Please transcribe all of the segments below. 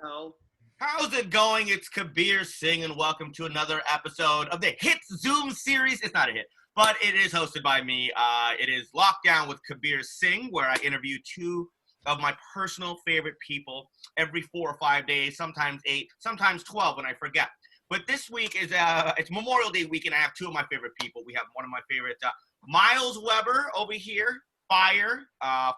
No. How's it going? It's Kabir, Singh, and welcome to another episode of the Hit Zoom series. It's not a hit, but it is hosted by me. It is Lockdown with Kabir Singh, where I interview two of my personal favorite people every 4 or 5 days, sometimes 8, sometimes 12 when I forget. But this week is it's Memorial Day weekend. I have two of my favorite people. We have one of my favorite, Myles Weber over here. Fire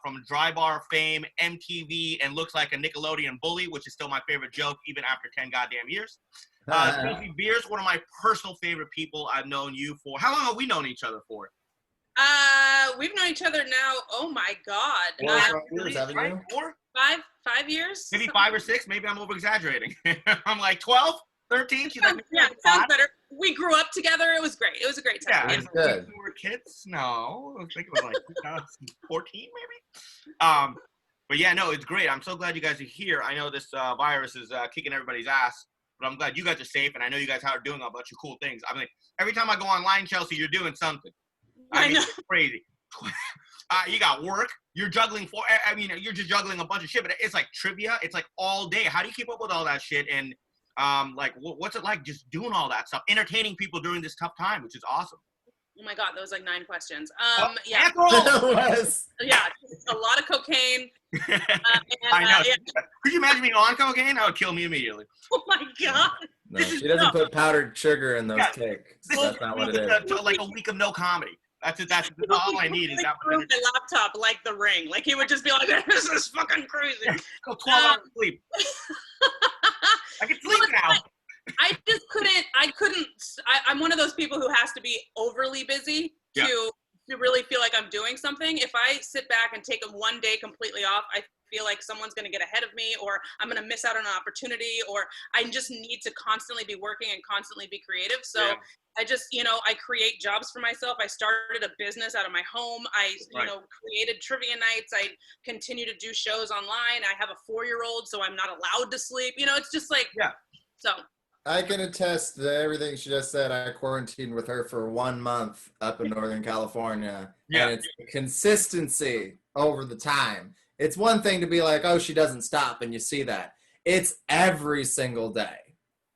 from Dry Bar fame, MTV, and looks like a Nickelodeon bully, which is still my favorite joke even after 10 goddamn years. Bearce, one of my personal favorite people. I've known you for, how long have we known each other for? We've known each other now, oh my God. 4 or 5 years, haven't you? 5 years? Maybe 5 or 6, maybe I'm over-exaggerating. I'm like 12, 13, she's like, yeah, sounds better. We grew up together, it was great. It was a great time. Yeah, It's good. we were kids? No, I think it was like 2014 maybe? But yeah, no, it's great. I'm so glad you guys are here. I know this virus is kicking everybody's ass, but I'm glad you guys are safe, and I know you guys are doing a bunch of cool things. I mean, every time I go online, Chelsea, you're doing something. I mean, know. it's crazy. You got work. You're juggling you're just juggling a bunch of shit, but it's like trivia. It's like all day. How do you keep up with all that shit? And like, what's it like just doing all that stuff, entertaining people during this tough time, which is awesome. Oh my God, that was like 9 questions. Yeah, yeah, a lot of cocaine. I know. Yeah. Could you imagine me on cocaine? That would kill me immediately. Oh my God. No, she doesn't put powdered sugar in those cakes. That's not what it is. Like a week of no comedy. That's it. That's all I need. Is that my laptop like The Ring. Like he would just be like, "This is fucking crazy." Go 12 hours of sleep. I can sleep now. I just couldn't. I'm one of those people who has to be overly busy to really feel like I'm doing something. If I sit back and take one day completely off, I feel like someone's going to get ahead of me, or I'm going to miss out on an opportunity, or I just need to constantly be working and constantly be creative. So I just, I create jobs for myself. I started a business out of my home. I, created trivia nights. I continue to do shows online. I have a 4-year-old, so I'm not allowed to sleep. It's just like, so. I can attest to everything she just said. I quarantined with her for 1 month up in Northern California. Yeah. And it's the consistency over the time. It's one thing to be like, oh, she doesn't stop, and you see that. It's every single day.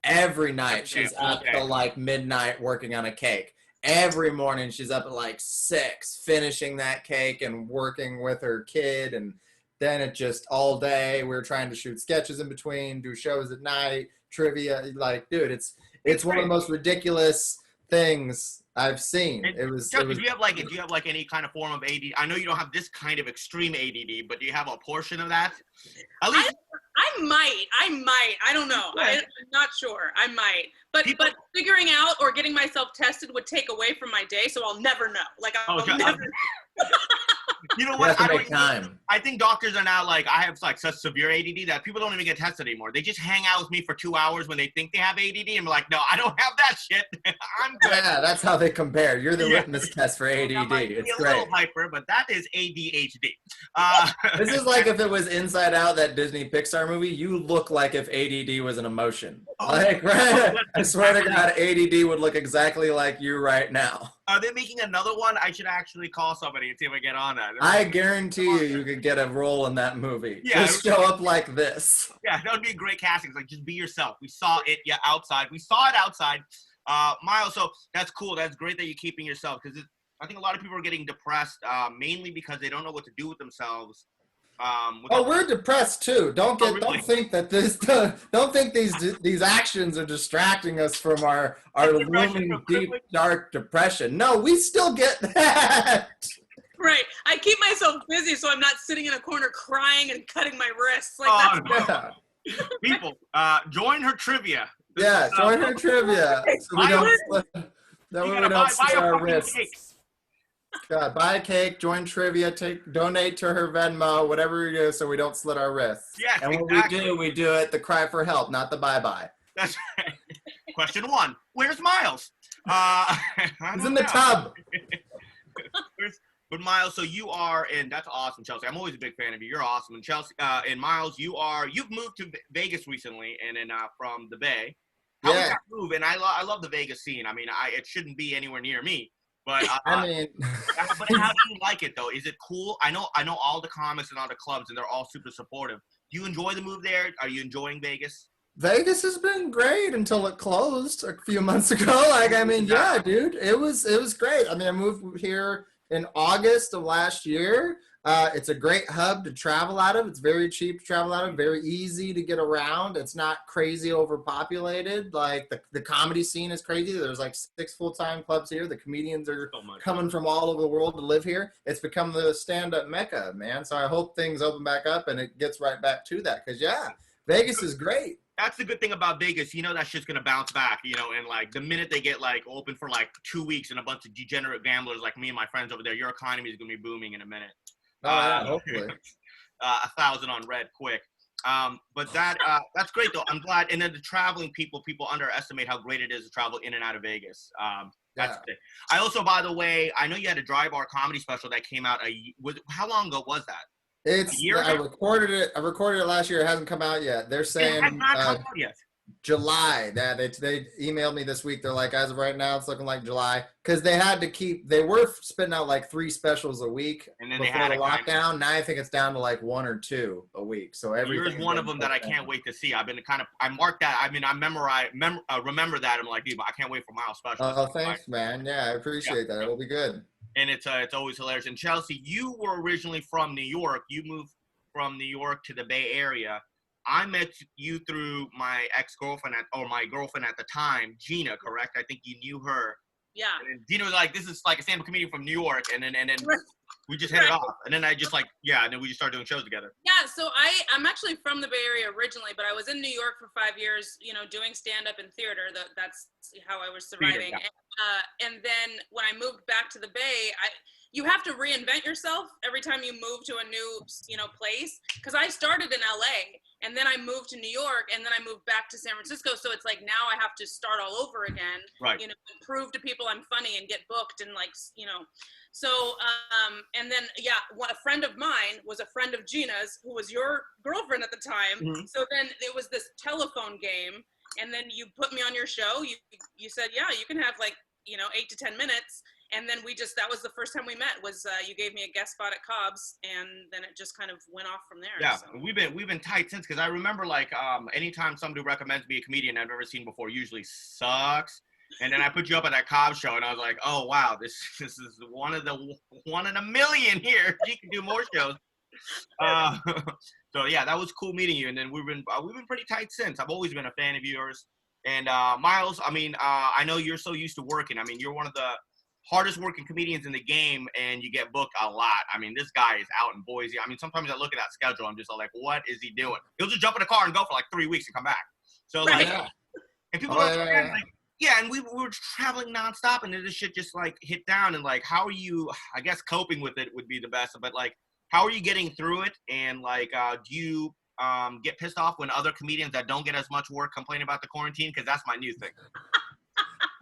Every night she's up till like midnight working on a cake. Every morning she's up at like 6 finishing that cake and working with her kid. And then it just all day. We were trying to shoot sketches in between, do shows at night, trivia. Like, dude, it's one of the most ridiculous things I've seen. Do you have like any kind of form of ADD? I know you don't have this kind of extreme ADD, but do you have a portion of that? At least I might. I don't know. I'm not sure. I might. But figuring out or getting myself tested would take away from my day, so I'll never know. Like I'll never. You know what? I think doctors are now like, I have like such severe ADD that people don't even get tested anymore. They just hang out with me for 2 hours when they think they have ADD and be like, no, I don't have that shit. I'm good. Yeah, that's how they compare. You're the litmus test for ADD. It's great. A little hyper, but that is ADHD. This is like if it was Inside Out, that Disney Pixar movie. You look like if ADD was an emotion. Right? I swear to God, ADD would look exactly like you right now. Are they making another one? I should actually call somebody and see if I get on that. I guarantee you could get a role in that movie. Yeah, just show up like this. Yeah, that would be a great casting. Like, just be yourself. We saw it outside. We saw it outside. Myles, so that's cool. That's great that you're keeping yourself, because I think a lot of people are getting depressed, mainly because they don't know what to do with themselves. We're depressed too. Don't think that don't think these actions are distracting us from our looming deep dark depression. No, we still get that. Right. I keep myself busy so I'm not sitting in a corner crying and cutting my wrists. People, join her trivia. Join her trivia. So we don't slit our wrists. God, buy a cake, join trivia, donate to her Venmo, whatever you do, so we don't slit our wrists. Yes, and when we do it, the cry for help, not the bye-bye. That's right. Question 1, where's Myles? He's in the tub. But Myles, so you are, and that's awesome, Chelsea. I'm always a big fan of you. You're awesome. And Chelsea, and Myles, you've moved to Vegas recently, and then from the Bay. How was that move? And I love the Vegas scene. I mean, it shouldn't be anywhere near me. But but how do you like it though? Is it cool? I know all the comics and all the clubs, and they're all super supportive. Do you enjoy the move there? Are you enjoying Vegas? Vegas has been great until it closed a few months ago. Like, I mean, yeah, dude, it was great. I mean, I moved here in August of last year. It's a great hub to travel out of. It's very cheap to travel out of, very easy to get around. It's not crazy overpopulated. Like the comedy scene is crazy. There's like 6 full-time clubs here. The comedians are coming from all over the world to live here. It's become the stand-up mecca, man. So I hope things open back up and it gets right back to that. Because, yeah, Vegas is great. That's the good thing about Vegas. You know that shit's going to bounce back, you know, and, like, the minute they get, like, open for, like, 2 weeks and a bunch of degenerate gamblers like me and my friends over there, your economy is going to be booming in a minute. Hopefully. 1,000 on red quick. But that's great, though. I'm glad. And then the traveling people underestimate how great it is to travel in and out of Vegas. That's it. I also, by the way, I know you had a dry bar comedy special that came out. How long ago was that? I recorded it. I recorded it last year. It hasn't come out yet. They're saying it has not come out yet. July. They emailed me this week. They're like, as of right now, it's looking like July, because they had to keep. They were spitting out like 3 specials a week and then before the lockdown. Now I think it's down to like 1 or 2 a week. So yours one of them that I can't wait to see. I've been I marked that. I mean, I remember that. I'm like, dude, I can't wait for Myles' special. Oh, thanks, man. Yeah, I appreciate that. It'll be good. And it's always hilarious. And Chelsea, you were originally from New York. You moved from New York to the Bay Area. I met you through my ex-girlfriend my girlfriend at the time, Gina, correct? I think you knew her. Yeah. And Gina was like, this is like a stand-up comedian from New York. And then we just hit it off. And then I just and then we just started doing shows together. Yeah, so I'm actually from the Bay Area originally, but I was in New York for 5 years, you know, doing stand-up and theater. That's how I was surviving. Theater, yeah. And then when I moved back to the Bay, you have to reinvent yourself every time you move to a new, you know, place. Because I started in LA, and then I moved to New York, and then I moved back to San Francisco. So it's like now I have to start all over again. Right. You know, and prove to people I'm funny and get booked and you know. So, and then, a friend of mine was a friend of Gina's, who was your girlfriend at the time. Mm-hmm. So then it was this telephone game, and then you put me on your show. You said, yeah, you can have 8 to 10 minutes. And then that was the first time we met, was you gave me a guest spot at Cobb's, and then it just kind of went off from there. Yeah, so. we've been tight since, because I remember anytime somebody recommends me a comedian I've never seen before, usually sucks. And then I put you up at that Cobb show, and I was like, oh wow, this is one in a million here. You can do more shows. So yeah, that was cool meeting you. And then we've been pretty tight since. I've always been a fan of yours. And Myles, I mean, I know you're so used to working. I mean, you're one of the hardest working comedians in the game, and you get booked a lot. I mean, this guy is out in Boise. I mean, sometimes I look at that schedule, I'm just like, what is he doing? He'll just jump in a car and go for 3 weeks and come back. So and people and we were traveling nonstop, and then this shit just hit down. And how are you? I guess coping with it would be the best. But how are you getting through it? And do you get pissed off when other comedians that don't get as much work complain about the quarantine? Because that's my new thing.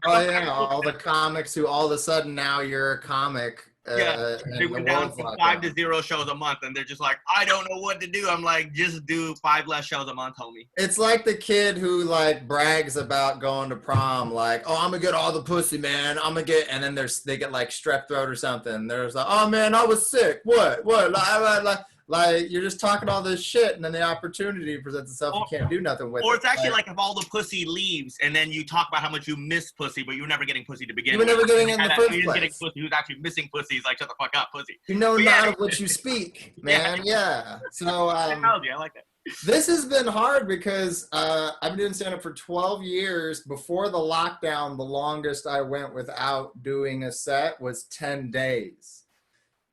Oh yeah, all the comics who all of a sudden now you're a comic. They went down from 5 to 0 shows a month, and they're just like, I don't know what to do. I'm like, just do 5 less shows a month, homie. It's like the kid who brags about going to prom, oh, I'm gonna get all the pussy, man. I'm gonna get, and then they get strep throat or something. There's oh man, I was sick. What? You're just talking all this shit, and then the opportunity presents itself. You can't do nothing with it. Or it's actually if all the pussy leaves, and then you talk about how much you miss pussy, but you were never getting pussy to begin with. You were never getting it in the first place. Getting pussy who's actually missing pussy. He's like, shut the fuck up, pussy. You know not of what you speak, man. Yeah. So I like that. This has been hard because I've been doing stand-up for 12 years. Before the lockdown, the longest I went without doing a set was 10 days.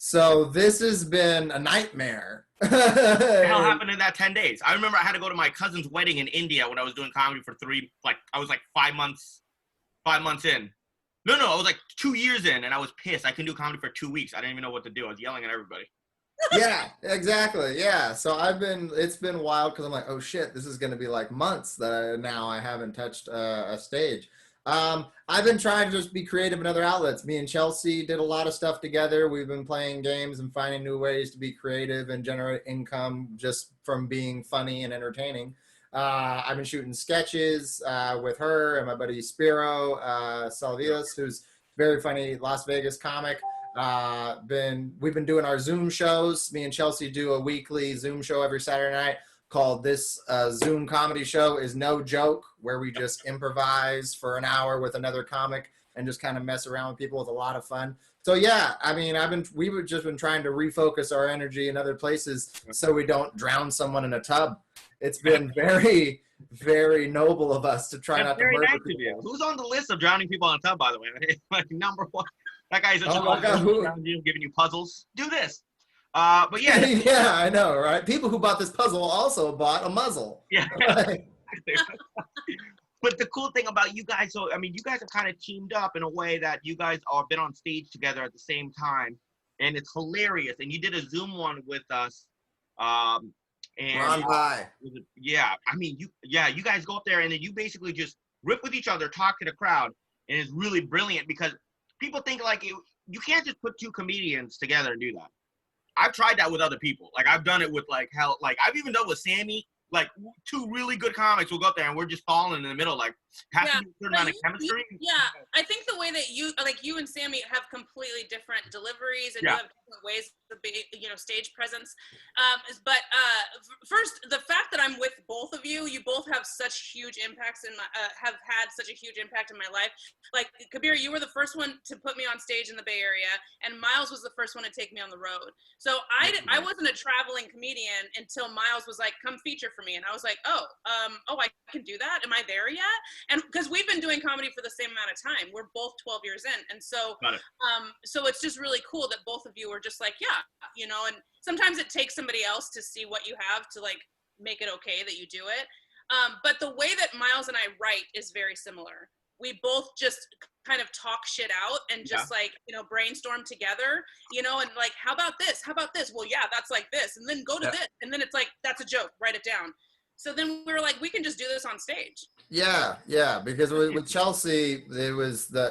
So this has been a nightmare. What the hell happened in that 10 days? I remember I had to go to my cousin's wedding in India when I was doing comedy for I was 5 months in. No, I was 2 years in, and I was pissed. I couldn't do comedy for 2 weeks. I didn't even know what to do. I was yelling at everybody. Yeah, exactly. Yeah. So it's been wild, because I'm like, oh shit, this is going to be months that I haven't touched a stage. I've been trying to just be creative in other outlets. Me and Chelsea did a lot of stuff together. We've been playing games and finding new ways to be creative and generate income just from being funny and entertaining. I've been shooting sketches with her and my buddy Spiro Salvias, who's very funny Las Vegas comic. We've been doing our Zoom shows. Me and Chelsea do a weekly Zoom show every Saturday night. called This Zoom Comedy Show is No Joke, where we just improvise for an hour with another comic and just kind of mess around with people with a lot of fun. So yeah, I mean, we've just been trying to refocus our energy in other places so we don't drown someone in a tub. It's been very, very noble of us to try not to murder people. Who's on the list of drowning people in a tub, by the way? Like number one. That guy's around you, giving you puzzles. Do this. But yeah. Yeah, I know, right? People who bought this puzzle also bought a muzzle. Yeah. But the cool thing about you guys, so I mean, you guys have kind of teamed up in a way that you guys have been on stage together at the same time, and it's hilarious. And you did a Zoom one with us, and Ron Pye. Yeah, I mean, you guys go up there and then you basically just rip with each other, talk to the crowd, and it's really brilliant because people think like you can't just put two comedians together and do that. I've tried that with other people. Like I've done it with like I've even done with Sammy. Like two really good comics will go up there and we're just falling in the middle, like have to be a certain amount of chemistry. I think the way that you and Sammy have completely different deliveries and you have different ways to be, stage presence. But first, the fact that I'm with both of you, you both have such huge impacts have had such a huge impact in my life. Like Kabir, you were the first one to put me on stage in the Bay Area, and Myles was the first one to take me on the road. So I wasn't a traveling comedian until Myles was like, "Come feature for me," and I was like, "Oh, I can do that. Am I there yet?" And because we've been doing comedy for the same amount of time, we're both 12 years in, and so so it's just really cool that both of you are just like, and sometimes it takes somebody else to see what you have to like make it okay that you do it. But the way that Myles and I write is very similar. We both just kind of talk shit out and just brainstorm together, and like, how about this? How about this? Well, yeah, that's like this. And then go to this. And then it's like, that's a joke, write it down. So then we were like, we can just do this on stage. Yeah, because with Chelsea,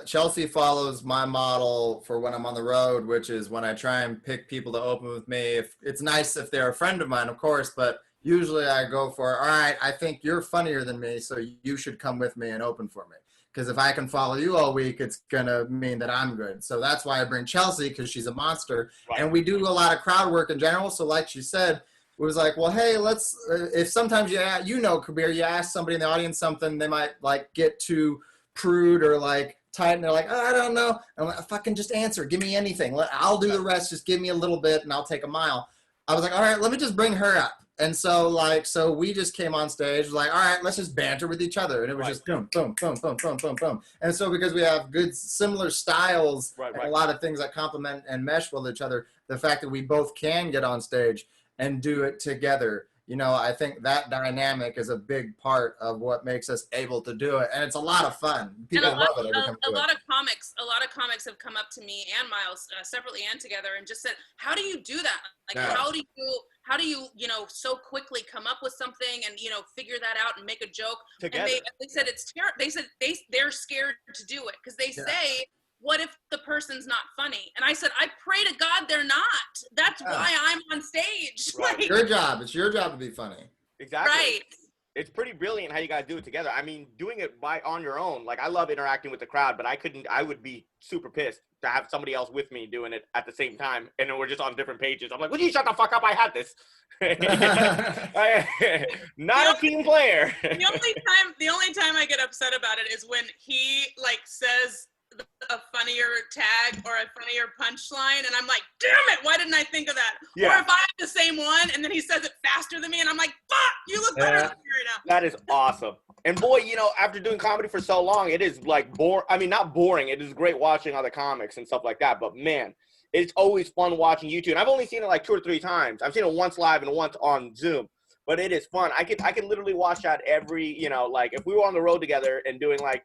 Chelsea follows my model for when I'm on the road, which is when I try and pick people to open with me. If it's nice if they're a friend of mine, of course, but usually I go for, all right, I think you're funnier than me, so you should come with me and open for me. Because if I can follow you all week, it's going to mean that I'm good. So that's why I bring Chelsea, because she's a monster. Right. And we do a lot of crowd work in general. So like she said, it was like, well, hey, let's, if sometimes Kabir, you ask somebody in the audience something, they might like get too prude or like tight, and they're like, oh, I don't know. I'm like, fucking just answer. Give me anything. I'll do the rest. Just give me a little bit and I'll take a mile. I was like, all right, let me just bring her up. And so we just came on stage, like, all right, let's just banter with each other. And it was just boom, boom, boom, boom, boom, boom, boom. And so because we have good, similar styles and a lot of things that complement and mesh with each other, the fact that we both can get on stage and do it together, I think that dynamic is a big part of what makes us able to do it. And it's a lot of fun. People love it. A lot of comics have come up to me and Myles separately and together and just said, how do you do that? Like, how do you, so quickly come up with something and, figure that out and make a joke? Together. And they said it's terrible. They said they're scared to do it because they say, what if the person's not funny? And I said, I pray to God they're not. That's why I'm on stage. Right. It's your job. It's your job to be funny. Exactly. Right. It's pretty brilliant how you guys do it together. I mean, doing it on your own, like I love interacting with the crowd, but I would be super pissed to have somebody else with me doing it at the same time. And then we're just on different pages. I'm like, would you shut the fuck up? I had this. Not a team player. The only time I get upset about it is when he like says a funnier tag or a funnier punchline, and I'm like, damn it, why didn't I think of that? Yeah. Or if I have the same one and then he says it faster than me and I'm like, fuck, you look better than me right now. That is awesome. And boy, after doing comedy for so long, it is like not boring. It is great watching other comics and stuff like that, but man, it's always fun watching you two. And I've only seen it like 2 or 3 times. I've seen it once live and once on Zoom, but it is fun. I could literally watch that every, like if we were on the road together and doing like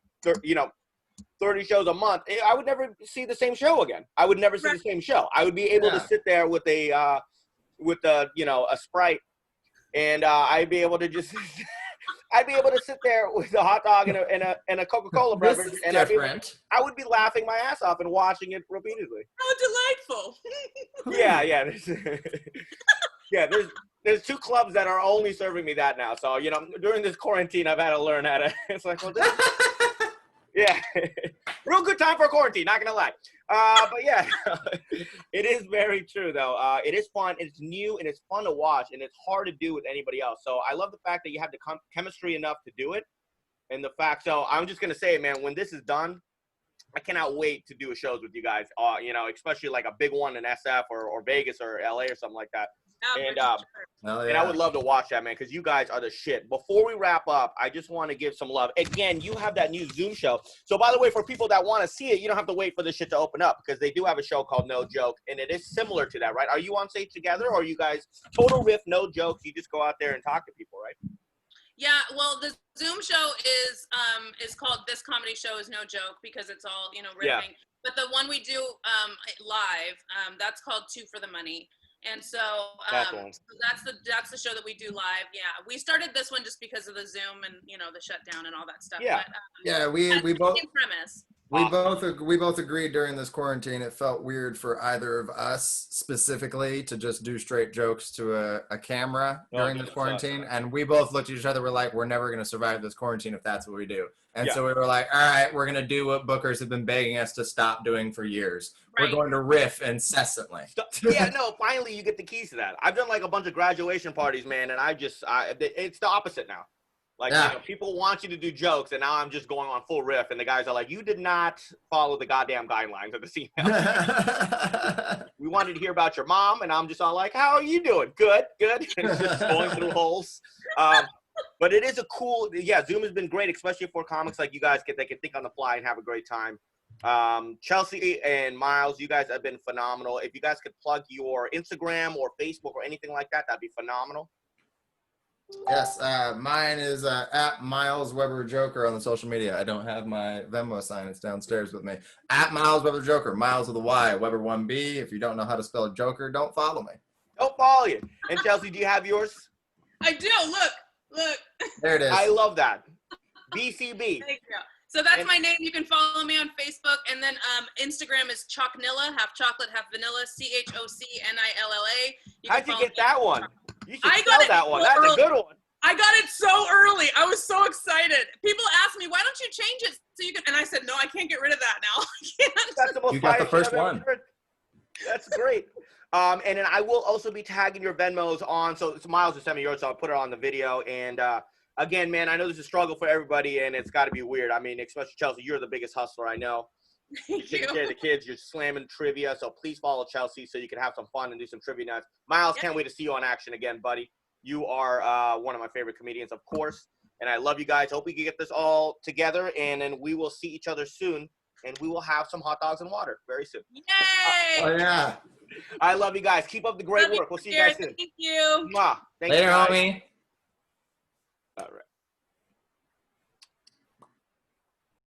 30 shows a month, I would never see the same show again. I would never see the same show. I would be able to sit there with a Sprite, and I'd be able to just, I'd be able to sit there with a hot dog and a Coca-Cola beverage, and I would be laughing my ass off and watching it repeatedly. How delightful! Yeah. Yeah, there's 2 clubs that are only serving me that now. So during this quarantine, I've had to learn how to. It's like, well, yeah, real good time for quarantine, not gonna lie. But yeah, it is very true though. It is fun. It's new and it's fun to watch, and it's hard to do with anybody else. So I love the fact that you have the chemistry enough to do it, and the fact. So I'm just gonna say, man, when this is done, I cannot wait to do shows with you guys. You know, especially like a big one in SF or Vegas or LA or something like that. And and I would love to watch that, man, because you guys are the shit. Before we wrap up, I just want to give some love. Again, you have that new Zoom show. So, by the way, for people that want to see it, you don't have to wait for this shit to open up because they do have a show called No Joke, and it is similar to that, right? Are you on stage together, or are you guys total riff, no jokes? You just go out there and talk to people, right? Yeah, well, the Zoom show is called This Comedy Show Is No Joke because it's all, you know, riffing. Yeah. But the one we do live, that's called Two for the Money. And so, that's the show that we do live. Yeah, we started this one just because of the Zoom and, you know, the shutdown and all that stuff. Yeah, but, we both premise. We both agreed during this quarantine it felt weird for either of us specifically to just do straight jokes to a camera during this quarantine, and we both looked at each other. We're like, we're never going to survive this quarantine if that's what we do. And so we were like, all right, we're going to do what bookers have been begging us to stop doing for years. Right. We're going to riff incessantly. Yeah, no, finally you get the keys to that. I've done like a bunch of graduation parties, man, and it's the opposite now. Like, you know, people want you to do jokes, and now I'm just going on full riff, and the guys are like, you did not follow the goddamn guidelines of the scene. We wanted to hear about your mom, and I'm just all like, how are you doing? Good. And it's just going through holes. But it is a cool, Zoom has been great, especially for comics like you guys they can think on the fly and have a great time. Chelsea and Myles, you guys have been phenomenal. If you guys could plug your Instagram or Facebook or anything like that, that'd be phenomenal. Yes, mine is at Myles Weber Joker on the social media. I don't have my Venmo sign; it's downstairs with me. At Myles Weber Joker, Myles with a Y, Weber 1B. If you don't know how to spell Joker, don't follow me. Don't follow you. And Chelsea, do you have yours? I do. Look. There it is. I love that. BCB. Thank you. So that's my name. You can follow me on Facebook, and then Instagram is Chocknilla, half chocolate, half vanilla. CHOCNILLA. How'd you get that one? You should I got that one. That's a good one. I got it so early. I was so excited. People ask me, why don't you change it so you can? And I said, no, I can't get rid of that now. That's the most you got the first one. That's great. And then I will also be tagging your Venmos on. So it's Myles to send me yours, so I'll put it on the video. And again, man, I know this is a struggle for everybody, and it's got to be weird. I mean, especially Chelsea, you're the biggest hustler I know. You're taking care of the kids. You're slamming trivia. So please follow Chelsea so you can have some fun and do some trivia nights. Myles, can't wait to see you on action again, buddy. You are one of my favorite comedians, of course. And I love you guys. Hope we can get this all together. And then we will see each other soon. And we will have some hot dogs and water very soon. Yay! Oh, yeah. I love you guys. Keep up the great work. We'll see you guys soon. Thank you. Mwah. Thank Later, you guys. homie.